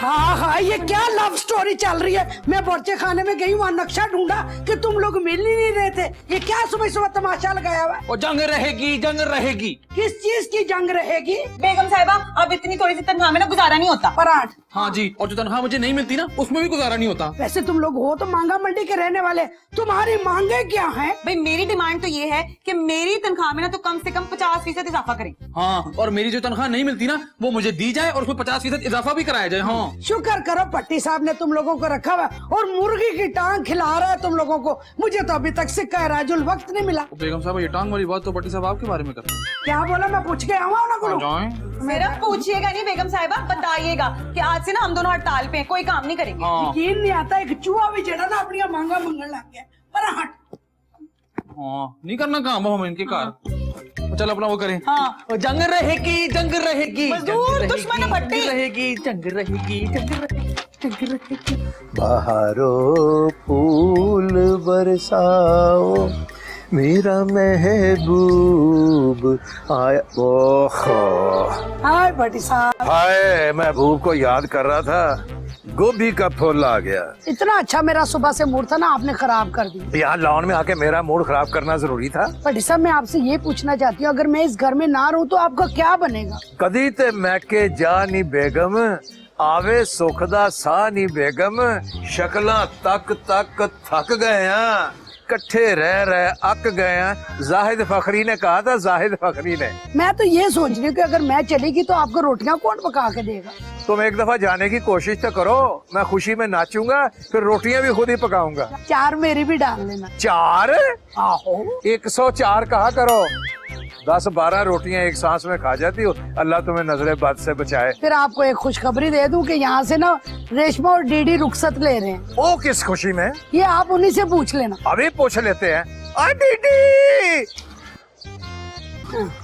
हाँ हाँ, ये क्या लव स्टोरी चल रही है। मैं बोर्चे खाने में गई, वहाँ नक्शा ढूंढा कि तुम लोग मिल ही नहीं रहे थे। ये क्या सुबह सुबह तमाशा लगाया हुआ है? और जंग रहेगी, जंग रहेगी। किस चीज की जंग रहेगी? बेगम साहिबा, अब इतनी थोड़ी सी तनख्वाह में ना गुजारा नहीं होता। पराठ। हाँ जी, और जो तनख्वाह मुझे नहीं मिलती ना, उसमें भी गुजारा नहीं होता। वैसे तुम लोग हो तो मांगा मंडी के रहने वाले, तुम्हारी मांगे क्या है? भाई मेरी डिमांड तो ये है कि मेरी तनख्वाह में ना तो कम से कम 50% इजाफा करें। हाँ, और मेरी जो तनख्वाह नहीं मिलती ना, वो मुझे दी जाए और उसमें 50% इजाफा भी कराया जाए। हाँ, शुक्र करो पट्टी साहब ने तुम लोगों को रखा हुआ और मुर्गी की टांग खिला रहा है तुम लोगों को। मुझे तो अभी तक सिक्का राजुल वक्त नहीं मिला। बेगम साहब, ये टांग वाली बात तो पट्टी साहब आपके बारे में करते हैं। क्या बोला? मैं पूछ के आऊँ ना करूँ? सिर्फ पूछिएगा नहीं बेगम साहिबा, बताइएगा कि आज से ना हम दोनों हड़ताल पे हैं, कोई काम नहीं करेंगे। यकीन नहीं आता, एक चूहा भी जड़ा ना अपनी मांगा मंगन लग गया। पराठ। हाँ, नहीं करना काम हम इनके कार। चल अपना वो करें। हाँ, जंग रहेगी, जंग रहेगी, मजदूर दुश्मन भट्टी रहेगी, जंग रहेगी, जंग रहेगी, जंग रहेगी। बहारो फूल बरसाओ मेरा महबूब आया। ओहो, हाय पट्टी साहब। हाय, महबूब को याद कर रहा था, गोभी का फूल आ गया। इतना अच्छा मेरा सुबह से मूड था ना, आपने खराब कर दी। यहाँ लॉन में आके मेरा मूड खराब करना जरूरी था। पट्टी साहब, मैं आपसे ये पूछना चाहती हूँ, अगर मैं इस घर में ना रहूँ तो आपका क्या बनेगा? कदी ते मैके जा नी बेगम, आवे सुखदा सा नी बेगम, शक्ला तक तक थक गए हैं, कट्ठे रह अक गए हैं। जाहिद फखरी ने कहा था, जाहिद फखरी ने। मैं तो ये सोच रही हूँ कि अगर मैं चलेगी तो आपको रोटियां कौन पका के देगा? तुम एक दफा जाने की कोशिश तो करो, मैं खुशी में नाचूंगा, फिर रोटियां भी खुद ही पकाऊंगा। 4 मेरी भी डाल लेना। 4? आहो, 104 कहा करो। 10-12 रोटियां एक सांस में खा जाती हो। अल्लाह तुम्हें नजरे बद से बचाए। फिर आपको एक खुशखबरी दे दूं कि यहाँ से ना रेशमा और डीडी रुखसत ले रहे हैं। ओ, किस खुशी में? ये आप उन्हीं से पूछ लेना। अभी पूछ लेते हैं। आ दीदी,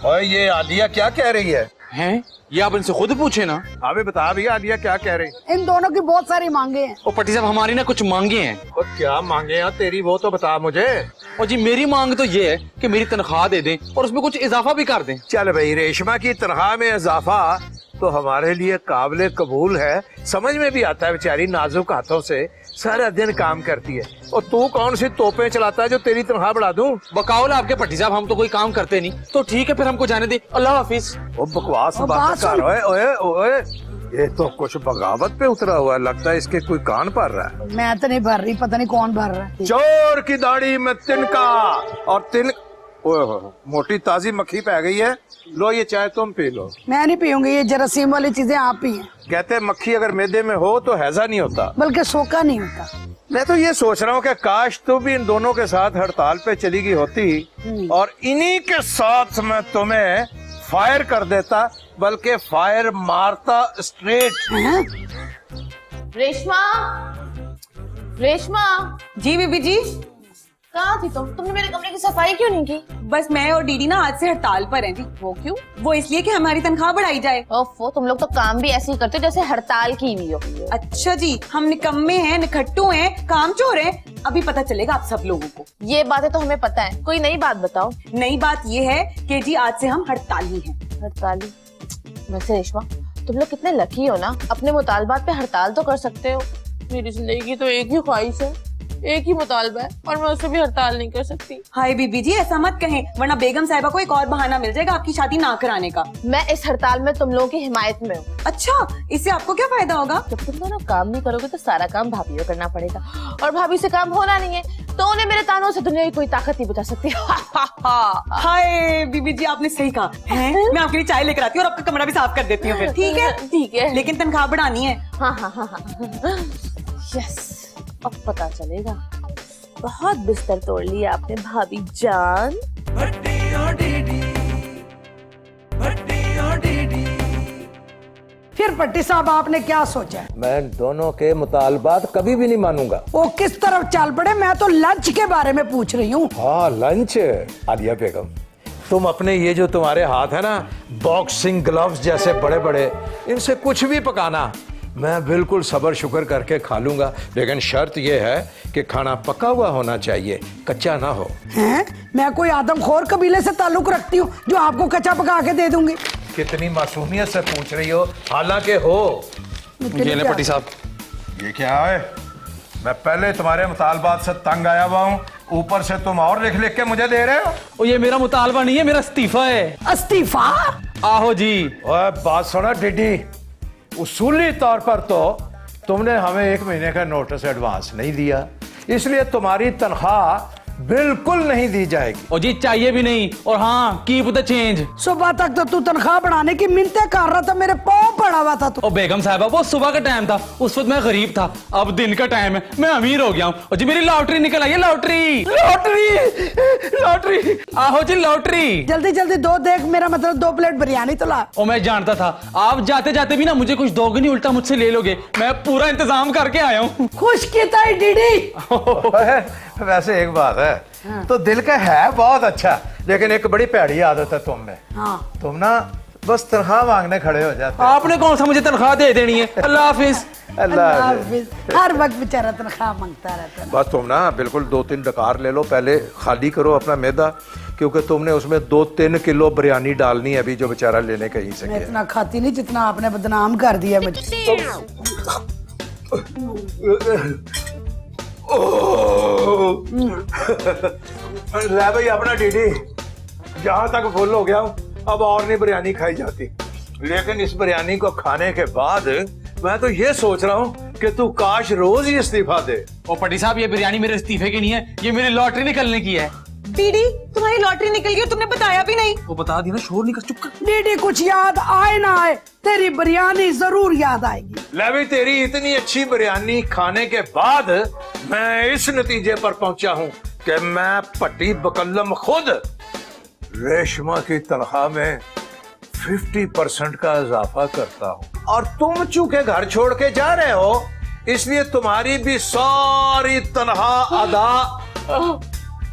और ये आलिया क्या कह रही है? हैं? ये आप इनसे खुद पूछे ना। अभी बता भैया, आलिया क्या कह रही? इन दोनों की बहुत सारी मांगे हैं। और पट्टी साहब, हमारी ना कुछ मांगे हैं। और क्या मांगे हैं तेरी, वो तो बता मुझे। और जी, मेरी मांग तो ये है कि मेरी तनख्वाह दे दें और उसमें कुछ इजाफा भी कर दें। चल भाई, रेशमा की तनख्वाह में इजाफा तो हमारे लिए काबिल कबूल है। समझ में भी आता है, बेचारी नाजुक हाथों से सारा दिन काम करती है। और तू कौन सी तोपें चलाता है जो तेरी तनख्वाह बढ़ा दूं? बकाउल आपके पट्टी साहब, हम तो कोई काम करते नहीं। तो ठीक है, फिर हमको जाने दे। अल्लाह हाफिज। वो बकवास बात कर। ओए ओए ओए, ये तो कुछ बगावत पे उतरा हुआ है। लगता है इसके कोई कान भर रहा है। मैं तो नहीं भर रही, पता नहीं कौन भर रहा है। चोर की दाढ़ी में तिनका और तिन। ओए हो, मोटी ताजी मक्खी पै गई है। लो ये चाय तुम पी लो। मैं नहीं पीऊंगी, ये जरासीम वाली चीजें आप पिए। कहते हैं मक्खी अगर मैदे में हो तो हैजा नहीं होता, बल्कि सोका नहीं होता। मैं तो ये सोच रहा हूँ कि काश तू भी इन दोनों के साथ हड़ताल पे चली गई होती और इन्हीं के साथ मैं तुम्हें फायर कर देता, बल्कि फायर मारता स्ट्रेट। रेशमा, रेशमा, जी बीबी जी। कहाँ थी तुम? तुमने मेरे कमरे की सफाई क्यों नहीं की? बस मैं और डीडी ना आज से हड़ताल पर हैं जी। वो क्यों? वो इसलिए कि हमारी तनख्वाह बढ़ाई जाए। ओफो, तुम लोग तो काम भी ऐसे ही करते हो जैसे हड़ताल की हुई हो। अच्छा जी, हम निकम्मे हैं, निखट्टू हैं, कामचोर हैं। अभी पता चलेगा आप सब लोगों को। ये बातें तो हमें पता है, कोई नई बात बताओ। नई बात ये है कि जी आज से हम हड़ताली हैं। हड़ताली? वैसे रेशमा, तुम लोग कितने लकी हो ना, अपने मुतालबात पे हड़ताल तो कर सकते हो। मेरी जिंदगी की तो एक ही ख्वाहिश है, एक ही मुतालबा है, और मैं उससे भी हड़ताल नहीं कर सकती। हाय बीबी जी, ऐसा मत कहें, वरना बेगम साहिबा को एक और बहाना मिल जाएगा आपकी शादी ना कराने का। मैं इस हड़ताल में तुम लोगों की हिमायत में हूँ। अच्छा, इससे आपको क्या फायदा होगा? जब तुम दोनों काम नहीं करोगे तो सारा काम भाभी को करना पड़ेगा, और भाभी से काम होना नहीं है तो उन्हें मेरे तानों से दुनिया की कोई ताकत नहीं बचा सकती। हाय बीबी जी, आपने सही कहा है। मैं आपके लिए चाय लेकर आती हूँ और आपका कमरा भी साफ कर देती हूँ फिर। ठीक है? ठीक है, लेकिन तनख्वाह बढ़ानी है। हाँ हाँ हाँ हाँ, यस, अब पता चलेगा। बहुत बिस्तर तोड़ लिया आपने भाभी जान। फिर पट्टी साहब, आपने क्या सोचा? मैं दोनों के मुतालबात कभी भी नहीं मानूंगा। वो किस तरफ चल पड़े? मैं तो लंच के बारे में पूछ रही हूँ। हाँ, लंच। आलिया बेगम, तुम अपने ये जो तुम्हारे हाथ है ना, बॉक्सिंग ग्लव्स जैसे बड़े बड़े, इनसे कुछ भी पकाना मैं बिल्कुल सब्र शुक्र करके खा लूंगा। लेकिन शर्त यह है कि खाना पका हुआ होना चाहिए, कच्चा ना हो। हैं? मैं कोई आदमखोर कबीले से ताल्लुक रखती हूँ जो आपको कच्चा पका के दे दूंगी? कितनी मासूमियत से पूछ रही हो, हालांकि हो। ये ले पट्टी साहब। ये क्या है? मैं पहले तुम्हारे मुतालबात से तंग आया हुआ हूँ, ऊपर से तुम और लिख लिख के मुझे दे रहे हो। ओ ये मेरा मुतालबा नहीं है, मेरा इस्तीफा है। इस्तीफा? आहो जी। ओए बात सुना डिडी, उसूली तौर पर तो तुमने हमें 1 महीने का नोटिस एडवांस नहीं दिया, इसलिए तुम्हारी तनख्वाह बिल्कुल नहीं दी जाएगी। और जी चाहिए भी नहीं, और हाँ कीप द चेंज। सुबह तक तो तू तनख्वाह बढ़ाने की मिन्नतें कर रहा था, मेरे पाँव पड़ा हुआ था तू। और बेगम साहबा वो सुबह का टाइम था, उस वक्त मैं गरीब था, अब दिन का टाइम है, मैं अमीर हो गया हूँ। और जी मेरी लॉटरी निकल आई है, लॉटरी लॉटरी लॉटरी। आहो जी लॉटरी। जल्दी जल्दी दो देख, मेरा मतलब 2 प्लेट बिरयानी तो ला। और मैं जानता था आप जाते जाते भी ना मुझे कुछ दोगे नहीं, उल्टा मुझसे ले लोगे। मैं पूरा इंतजाम करके आया हूँ। खुश की ताई डीडी। वैसे एक बात है, तो दिल का है बहुत अच्छा, लेकिन एक बड़ी भैड़ी आदत है तुम में। हाँ। तुम ना बस तनख्वाह मांगने खड़े हो जाते हो। आपने कौन सा मुझे तनख्वाह दे देनी है? अल्लाह हाफिज। अल्लाह हाफिज। हर वक्त बेचारा तनख्वाह मांगता रहता है। बस तुम ना बिल्कुल 2-3 डकार ले लो, पहले खाली करो अपना मैदा, क्योंकि तुमने उसमें 2-3 किलो बिरयानी डालनी है अभी, जो बेचारा लेने कहीं से मैं गया। इतना खाती नहीं जितना आपने बदनाम कर दिया मुझे। ले भाई अपना डीडी, जहां तक फुल हो गया हूं, अब और नहीं बिरयानी खाई जाती। लेकिन इस बिरयानी को खाने के बाद मैं तो ये सोच रहा हूँ कि तू काश रोज ही इस्तीफा दे। और पट्टी साहब ये बिरयानी मेरे इस्तीफे की नहीं है, ये मेरी लॉटरी निकलने की है। डीडी तुम्हारी लॉटरी निकल गई और तुमने बताया भी नहीं। वो बता दी ना, शोर नहीं कर, चुप कर। डीडी कुछ याद आए ना आए, तेरी बिरयानी जरूर याद आएगी। ले भी तेरी इतनी अच्छी बिरयानी खाने के बाद मैं इस नतीजे पर पहुंचा हूं कि मैं पट्टी बकल्लम खुद रेशमा की तनख्वाह में 50% का इजाफा करता हूं, और तुम चूंकि घर छोड़ के जा रहे हो, इसलिए तुम्हारी भी सारी तनख्वाह अदा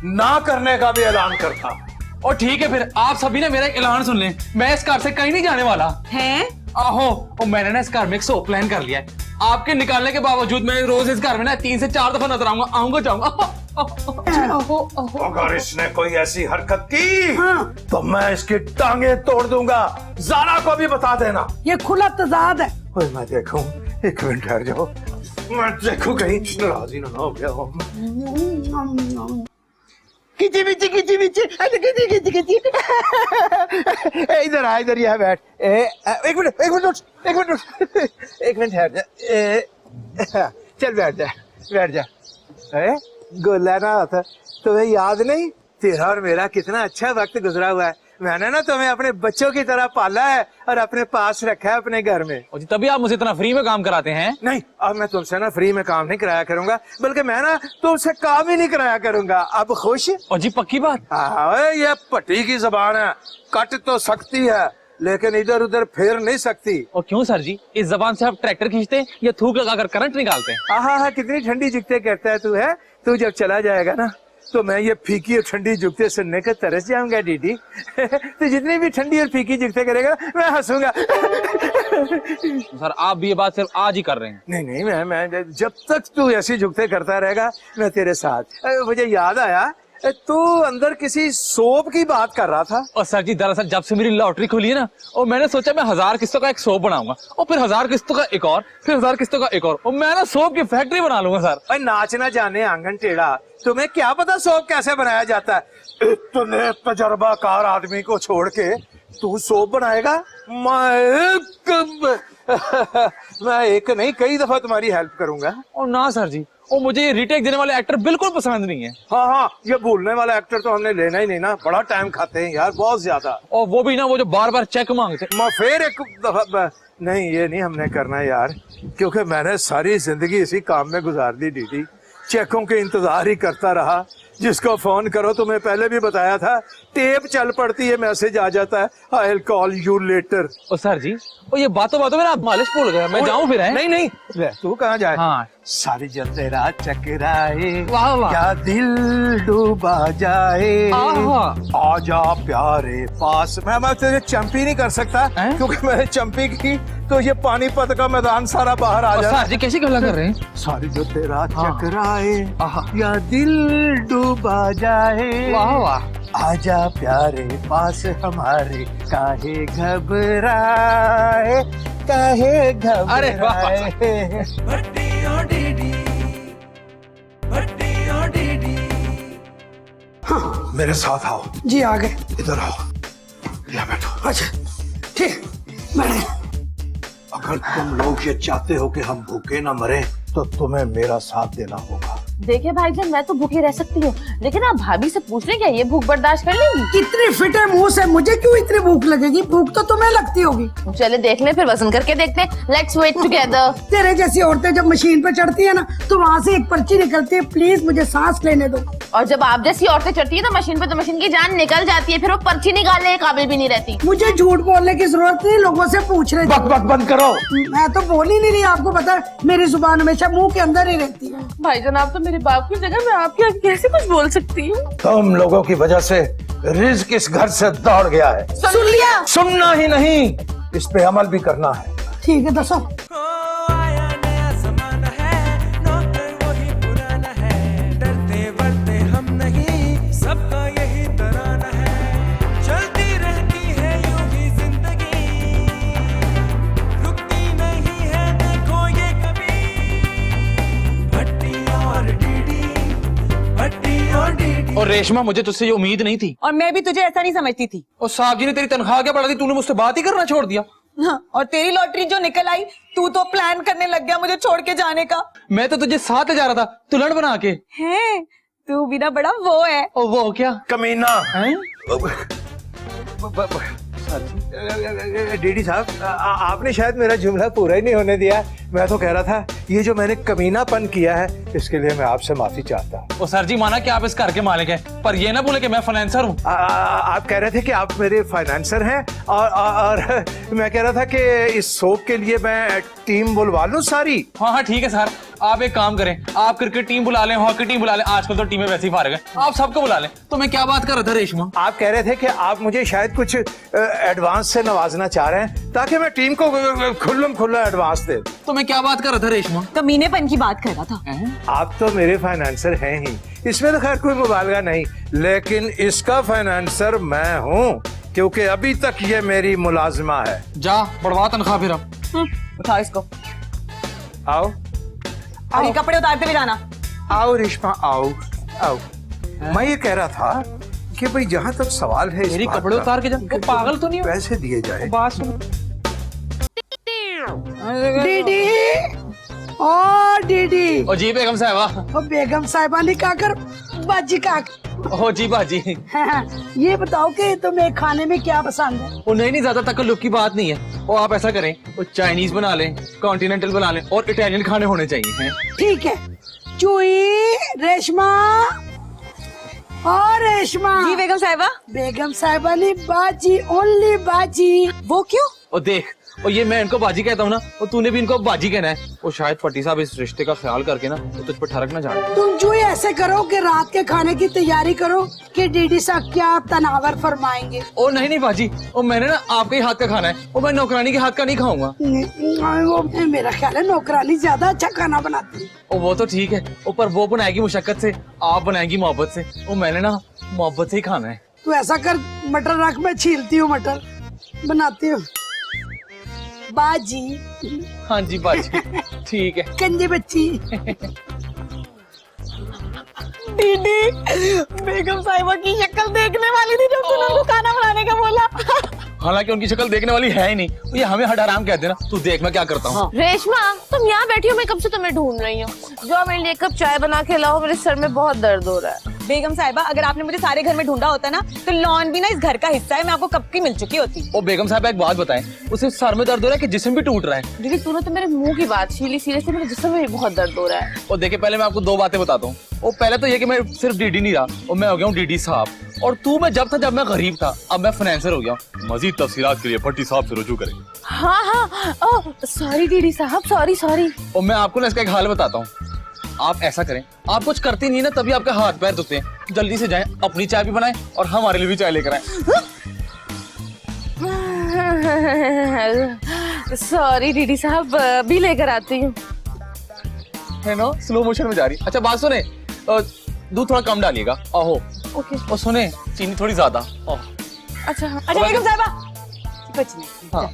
ना करने का भी ऐलान करता हूं। और ठीक है फिर आप सभी ने मेरा एक ऐलान सुन लें, मैं इस घर से कहीं नहीं जाने वाला। हैं? आहो, और मैंने ना इस घर में एक सो प्लान कर लिया है। आपके निकालने के बावजूद मैं रोज इस घर में ना 3 से 4 दफा नजर आऊंगा जाऊंगा। अगर इसने कोई ऐसी हरकत की तो मैं इसकी टांगे तोड़ दूंगा, जारा को भी बता देना। ये खुला तजाद है। ओए मैं देखूं, 1 मिनट ठहर जाओ, मैं देखूं कहीं नाराज ही ना हो गया हो। किची बिची किची बिची किची किची किची इधर आ, इधर यहाँ बैठ। 1 मिनट 1 मिनट 1 मिनट 1 मिनट ठहर जा। चल बैठ जा। गोला ना होता, तुम्हें याद नहीं तेरा और मेरा कितना अच्छा वक्त गुजरा हुआ है। मैंने ना तुम्हें अपने बच्चों की तरह पाला है और अपने पास रखा है अपने घर में। और जी तभी आप मुझे इतना फ्री में काम कराते हैं। नहीं, अब मैं तुमसे ना फ्री में काम नहीं कराया करूंगा, बल्कि मैं ना तुमसे काम ही नहीं कराया करूंगा। अब खुश? और जी पक्की बात। हाँ, ये पट्टी की जबान है, कट तो सकती है लेकिन इधर उधर फेर नहीं सकती। और क्यों सर जी, इस जबान से आप ट्रैक्टर खींचते हैं या थूक लगाकर करंट निकालते हैं? हाँ, कितनी ठंडी जुगते करता है तू। है तू जब चला जाएगा ना तो मैं ये फीकी और ठंडी जुगते सुनने का तरस जाऊंगा डीडी। तो जितनी भी ठंडी और फीकी जुगते करेगा मैं हंसूंगा। सर आप भी ये बात सिर्फ आज ही कर रहे हैं? नहीं, मैं जब तक तू ऐसी जुगते करता रहेगा मैं तेरे साथ। मुझे याद आया, तू अंदर किसी सोप की बात कर रहा था। और सर जी दरअसल जब से मेरी लॉटरी खुली है ना, और मैंने सोचा मैं 1000 किस्तों का एक सोप बनाऊंगा, और फिर 1000 किस्तों का एक और, फिर 1000 किस्तों का एक और मैं ना सोप की फैक्ट्री बना लूंगा सर। भाई नाचना जाने आंगन टेढ़ा, तुम्हें क्या पता सोप कैसे बनाया जाता है। इतने तजर्बाकार आदमी को छोड़ के तू सोप बनाएगा? मैं एक नहीं कई दफा तुम्हारी हेल्प करूंगा। और ना सर जी, और मुझे ये रीटेक देने वाले एक्टर बिल्कुल पसंद नहीं है। हाँ, ये भूलने वाला एक्टर तो हमने लेना ही नहीं ना, बड़ा टाइम खाते हैं यार, बहुत ज्यादा। और वो भी ना वो जो बार बार चेक मांगते। मैं फिर एक दफा नहीं, ये नहीं हमने करना यार, क्योंकि मैंने सारी जिंदगी इसी काम में गुजार दी डीडी। चेकों के इंतजार ही करता रहा, जिसको फोन करो, तुम्हें पहले भी बताया था, टेप चल पड़ती है, मैसेज आ जाता है, I will call you later. और सर जी, और ये बातों में आप मालिश भूल गए, मैं जाऊं फिर? है नहीं, तू कहाँ जाए? हाँ, सारी जल तेरा चकराए, वाह वाह, क्या दिल डूबा जाए, आजा प्यारे पास। मैं तुझे चंपी नहीं कर सकता, क्योंकि मैंने चंपी की तो ये पानीपत का मैदान सारा बाहर आ जाए। सर जी कैसी गल्ला कर रहे हैं? सारी जो तेरा चकराए, या दिल डूबा जाए, वाह वाह, आजा प्यारे पास हमारे, काहे घबराए, काहे अरे वाह, वाह। घबराए। मेरे साथ आओ, जी आ गए। इधर आओ, यहाँ बैठो। अच्छा ठीक मैंने अगर तुम लोग ये चाहते हो कि हम भूखे ना मरे तो तुम्हें मेरा साथ देना होगा। देखिए भाईजान, मैं तो भूखी रह सकती हूँ, लेकिन आप भाभी से पूछ लें क्या ये भूख बर्दाश्त कर लेंगी? इतनी फिटे मुंह से मुझे क्यों इतनी भूख लगेगी? भूख तो तुम्हें लगती होगी। चले देख लें, फिर वजन करके देखते हैं। Let's wait together. तेरे जैसी औरतें जब मशीन पे चढ़ती है ना तो वहाँ से एक पर्ची निकलती है, प्लीज मुझे सांस लेने दो। और जब आप जैसी औरतें चढ़ती है तो मशीन की जान निकल जाती है, फिर वो पर्ची निकालने के काबिल भी नहीं रहती। मुझे झूठ बोलने की जरूरत नहीं, लोगों से पूछ रहे बक बक बंद करो। मैं तो बोल ही नहीं रही, आपको पता है मेरी जुबान हमेशा मुंह के अंदर ही रहती है। भाईजान, आप तो मेरे बाप की जगह, मैं आपके आगे कैसे कुछ बोल सकती हूँ? तुम लोगों की वजह से रिज्क इस घर से दौड़ गया है। सुन लिया? सुनना ही नहीं, इस पे अमल भी करना है। ठीक है दसो। और रेशमा, मुझे तुझसे ये उम्मीद नहीं थी। और मैं भी तुझे ऐसा नहीं समझती थी। और साहब जी ने तेरी तनख्वाह क्या बढ़ा दी, तूने मुझसे बात ही करना छोड़ दिया। हाँ, और तेरी लॉटरी जो निकल आई, तू तो प्लान करने लग गया मुझे छोड़ के जाने का। मैं तो तुझे साथ ले जा रहा था, तुलड़ बना के। है तू भी ना बड़ा वो है। और वो क्या कमीना। है? डीडी साहब, आपने शायद मेरा जुमला पूरा ही नहीं होने दिया। मैं तो कह रहा था ये जो मैंने कमीनापन किया है इसके लिए मैं आपसे माफी चाहता हूँ। ओ सर जी, माना कि आप इस घर के मालिक हैं, पर ये ना बोले कि मैं फाइनेंसर हूँ। आप कह रहे थे कि आप मेरे फाइनेंसर हैं और मैं कह रहा था कि इस सोप के लिए मैं टीम बुलवा लूं सारी। हाँ हाँ ठीक है सर, आप एक काम करें, आप क्रिकेट टीम बुला लें, हॉकी टीम बुला लें, आजकल तो टीमें वैसे ही फारिग हैं, आप सबको बुला लें। तो मैं क्या बात कर रहा था रेशमा? आप कह रहे थे कि आप मुझे शायद कुछ एडवांस से नवाजना चाह रहे हैं ताकि मैं टीम को खुल्लम खुल्ला एडवांस दे। तो मैं क्या बात कर रहा था रेशमा? कमीनेपन की बात कर रहा था। आप तो मेरे फाइनेंसर हैं ही, इसमें तो खैर कोई मुबालगा नहीं, लेकिन इसका फाइनेंसर मैं हूँ क्योंकि अभी तक ये मेरी मुलाजिमा है। जा बढ़वा तनख्वाह फिर अब। उठाओ इसको आओ और ये कपड़े उतारते हुए जाना। आओ रेशमा, आओ आओ। मैं ये कह रहा था कि भाई जहाँ तक सवाल है इस मेरी बात कपड़े का, उतार के जा, वो पागल तो नहीं हो? पैसे दिए जाए। बात सुन। डीडी ओ डीडी ओ जी बेगम साहबा। ओ बेगम साहिबा ने क्या कर बाजी का ओ जी बाजी। ये बताओ कि तुम्हें खाने में क्या पसंद है? वो नहीं ज्यादा तकल्लुफ की बात नहीं है। और आप ऐसा करें, वो चाइनीज बना लें, कॉन्टिनेंटल बना लें और इटालियन खाने होने चाहिए हैं। ठीक है। चुई, रेशमा और रेशमा। जी बेगम साहिबा। बेगम साहिबा ने बाजी, ओनली बाजी। वो क्यों? और देख, और ये मैं इनको बाजी कहता हूँ ना, और तूने भी इनको बाजी कहना है। वो शायद फटी साहब इस रिश्ते का ख्याल करके ना वो तुझ पर ठरक ना जाए। तुम जो ऐसे करो कि रात के खाने की तैयारी करो कि डीडी साहब क्या तनावर फरमाएंगे। ओ नहीं नहीं बाजी, और मैंने ना आपके ही हाथ का खाना है, और मैं नौकरानी के हाथ का नहीं खाऊंगा। वो मेरा ख्याल है नौकरानी ज्यादा अच्छा खाना बनाती है। और वो तो ठीक है, ऊपर वो बनाएगी मुशक्कत से, आप बनाएगी मोहब्बत से, और मैंने ना मोहब्बत से ही खाना है। तू ऐसा कर, मटर रख, मैं छीलती हूँ, मटर बनाती हूँ। बाजी। हाँ जी बाजी, ठीक है। कंजे बच्ची। दीदी, बेगम साहिबा की शक्ल देखने वाली थी जब तूने उनको खाना बनाने का बोला। हालांकि उनकी शक्ल देखने वाली है ही नहीं, ये हमें हराम कहते हैं ना। तू देख मैं क्या करता हूँ। रेशमा, तुम यहाँ बैठी हो, मैं कब से तुम्हें ढूंढ रही हूँ। जो मेरे लिए एक कप चाय बना के लाओ, मेरे सर में बहुत दर्द हो रहा है। बेगम साहिबा, अगर आपने मुझे सारे घर में ढूंढा होता ना तो लॉन भी ना इस घर का हिस्सा है, मैं आपको कब की मिल चुकी होती। ओ बेगम साहब एक बात बताएं, उसे सर में दर्द हो रहा है कि जिस्म भी टूट रहा है? दीदी, तूने तो मेरे मुंह की बात छीली, सीरियसली मेरे जिस्म में भी बहुत दर्द हो रहा है। और देखिए, पहले मैं आपको दो बातें बताता हूँ। वो पहले तो ये कि मैं सिर्फ डीडी नहीं रहा, और मैं हो गया हूँ डीडी साहब। और तू मैं जब था जब मैं गरीब था, अब मैं फाइनेंसर हो गया हूँ। मजीद तफसीलात के लिए भट्टी साहब से रुजू करें। हाँ हाँ, ओह सॉरी डीडी साहब, सॉरी सॉरी। और मैं आपको ना इसका एक हाल बताता हूँ। आप ऐसा करें, आप कुछ करते नहीं ना तभी आपका हाथ पैर धोते हैं। जल्दी से जाएं, अपनी चाय भी बनाएं और हमारे लिए भी चाय लेकर आएं। सॉरी डीडी साहब, अभी लेकर आती हूँ। है ना, स्लो मोशन में जा रही। अच्छा बात सुने, दूध थोड़ा कम डालिएगा। आहो। ओके। और सुने, चीनी थोड़ी ज्यादा। अच्छा हाँ। अच्छा बेगम साहिबा, कुछ नहीं। हाँ।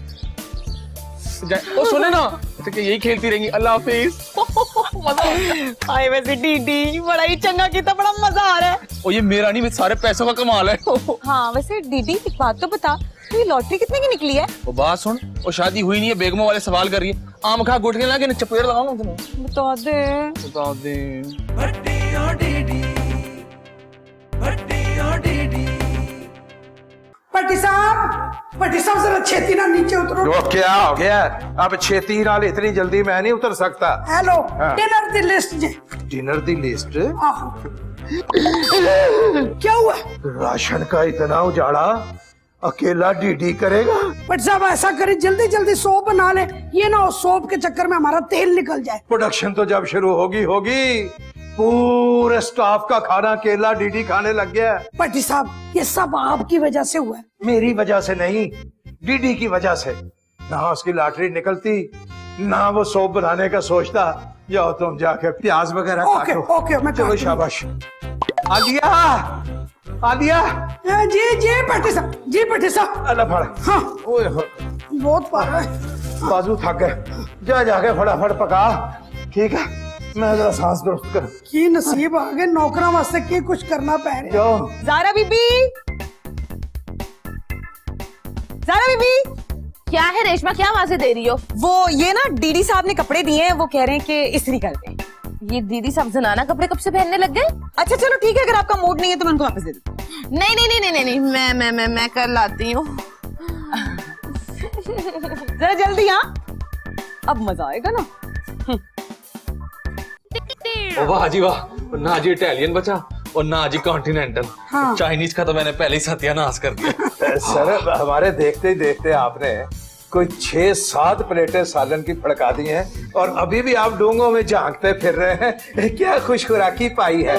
से जाए। और सुने ना, तो क्या यही खेलती रहेंगी? अल्लाह हाफिज। मजा आ गया। हाय वैसे डीडी बड़ा ही चंगा किया, बड़ा मजा आ रहा है। और ये मेरा नहीं, मेरे सारे पैसों का कमाल है। हाँ वैसे डीडी एक बात तो बता, तो ये लॉटरी कितने की निकली है? वो बात सुन, वो शादी हुई नहीं है, बेगमों वाले सवाल कर रही है। आम खा गुट के लगे चपेड़ लगाऊंगा तुम्हें। बता दे। बता दे। पट्टी साहब जरा छेती ना नीचे उतरो। वो क्या हो गया? अब छेती नाल इतनी जल्दी मैं नहीं उतर सकता। हेलो, हाँ। डिनर दी लिस्ट जे। डिनर दी लिस्ट? आहो। क्या हुआ? राशन का इतना उजाड़ा अकेला डीडी करेगा? बट साहब ऐसा करे, जल्दी जल्दी सोप बना ले, ये ना हो सोप के चक्कर में हमारा तेल निकल जाए। प्रोडक्शन तो जब शुरू होगी पूरे स्टाफ का खाना अकेला डीडी खाने लग गया। पट्टी साहब ये सब आपकी वजह से हुआ है। मेरी वजह से नहीं, डीडी की वजह से। ना उसकी लॉटरी निकलती, ना वो सोप बनाने का सोचता। जाओ तुम जाके प्याज वगैरह ओके काटो। ओके, मैं चलो काटती हूँ। शाबाश। आलिया, आलिया, जी जी पट्टी साहब, जी पट्टी साहब। अल्लाह फड़। हाँ ओए हो, बहुत पारा है। बाजू थक गए। जा जाके फटाफट पका, ठीक है? मैं जरा सांस दुरुस्त कर। की नसीब आ गए, नौकरा वास्ते की कुछ करना पै रहा। जाओ। ज़ारा बीबी, ज़ारा बीबी। क्या है रेशमा, क्या आवाजें दे रही हो? वो ये ना डीडी साहब ने कपड़े दिए हैं, वो कह रहे हैं कि इस्त्री कर दें। ये दीदी सब जनाना कपड़े कब से पहनने लग गए? अच्छा चलो ठीक है, अगर आपका मूड नहीं है तो मैं उनको वापस दे देती हूँ। नहीं नहीं नहीं नहीं नहीं, मैं कर लाती हूँ। जरा जल्दी। हाँ अब मजा आएगा ना। ओ वाह जी वाह, ना जी इटालियन बचा और ना जी कॉन्टिनेंटल। हाँ। चाइनीज का तो मैंने पहले ही सत्यानाश कर दिया। सर हमारे देखते ही देखते आपने कोई 6-7 प्लेटें सालन की फड़का दी हैं और अभी भी आप डोंगों में झांकते फिर रहे हैं। क्या खुशखुराकी पाई है?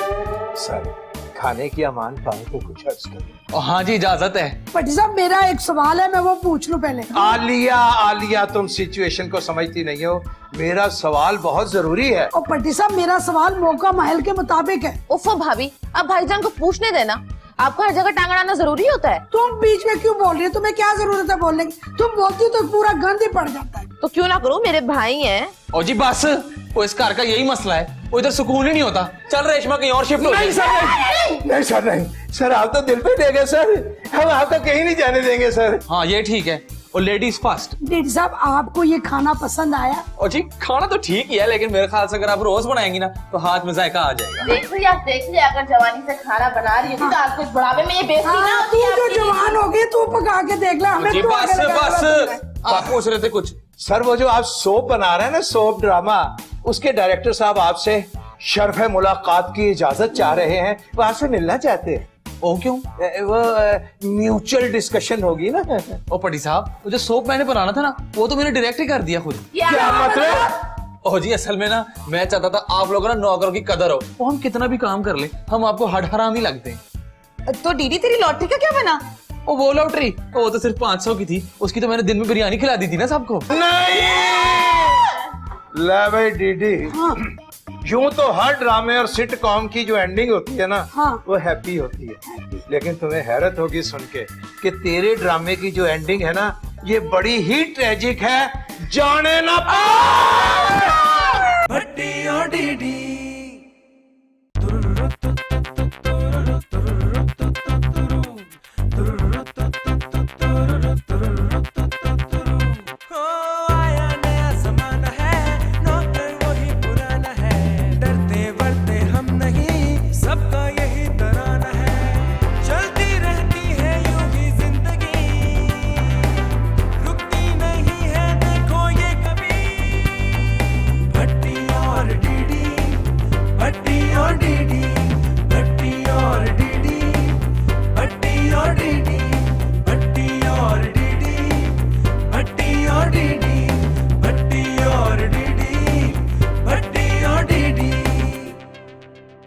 सर खाने की अमान पाए तो कुछ अर्ज करें। हाँ जी इजाजत है। पट्टी साहब मेरा एक सवाल है, मैं वो पूछ लूं पहले। आलिया, आलिया तुम सिचुएशन को समझती नहीं हो। मेरा सवाल बहुत जरूरी है। और पट्टी साहब मेरा सवाल मौका महल के मुताबिक है। उफ़ो भाभी, अब भाईजान को पूछने देना। आपको हर जगह टांग अड़ाना जरूरी होता है? तुम बीच में क्यों बोल रही हो? तुम्हें क्या जरूरत है बोलने की? तुम बोलती हो तो पूरा गंद ही पड़ जाता है। तो क्यों ना करूं, मेरे भाई हैं। और जी बस, वो इस घर का यही मसला है, वो इधर सुकून ही नहीं होता। चल रेशमा कहीं और शिफ्ट हो नहीं जाए। सर, नहीं सर, नहीं सर, आप तो दिल पे देंगे सर। हम आपको कहीं नहीं जाने देंगे सर। हाँ ये ठीक है। और लेडीज फर्स्ट। डीडी साहब आपको ये खाना पसंद आया? और जी खाना तो ठीक ही है, लेकिन मेरे ख्याल से अगर आप रोज बनाएंगी ना तो हाथ में जायका आ जाएगा। देख लिया, अगर जवानी से खाना बना रही होती तो आपको इस बुढ़ापे में ये बेइज्जती ना हाँ, होती तू जो आपकी। जवान होगी तू पका के देख ले। हमें जी क्यों बस आगे लगा बस, रहा है? आप पूछ रहे थे कुछ। सर वो जो आप सोप बना रहे हैं ना, सोप ड्रामा, उसके डायरेक्टर साहब आपसे शर्फ मुलाकात की इजाजत चाह रहे हैं। वो आपसे मिलना चाहते हैं। ओ क्यों? वो म्यूचुअल डिस्कशन होगी ना। ओ पटी साहब, वो जो सोप मैंने बनाना था ना, वो तो मैंने डायरेक्ट ही कर दिया खुद। क्या मतलब? ओ जी असल में ना मैं चाहता था आप लोगों ना नौकरों की कदर हो, तो हम कितना भी काम कर ले हम आपको हड हराम ही लगते हैं। तो डीडी तेरी लॉटरी का क्या बना? ओ वो लॉटरी, वो तो सिर्फ 500 की थी, उसकी तो मैंने दिन में बिरयानी खिला दी थी ना सबको। ले भाई डीडी, यूं तो हर ड्रामे और सिटकॉम की जो एंडिंग होती है ना, हाँ। वो हैप्पी होती है। लेकिन तुम्हें हैरत होगी सुन के कि तेरे ड्रामे की जो एंडिंग है ना, ये बड़ी ही ट्रेजिक है। जाने ना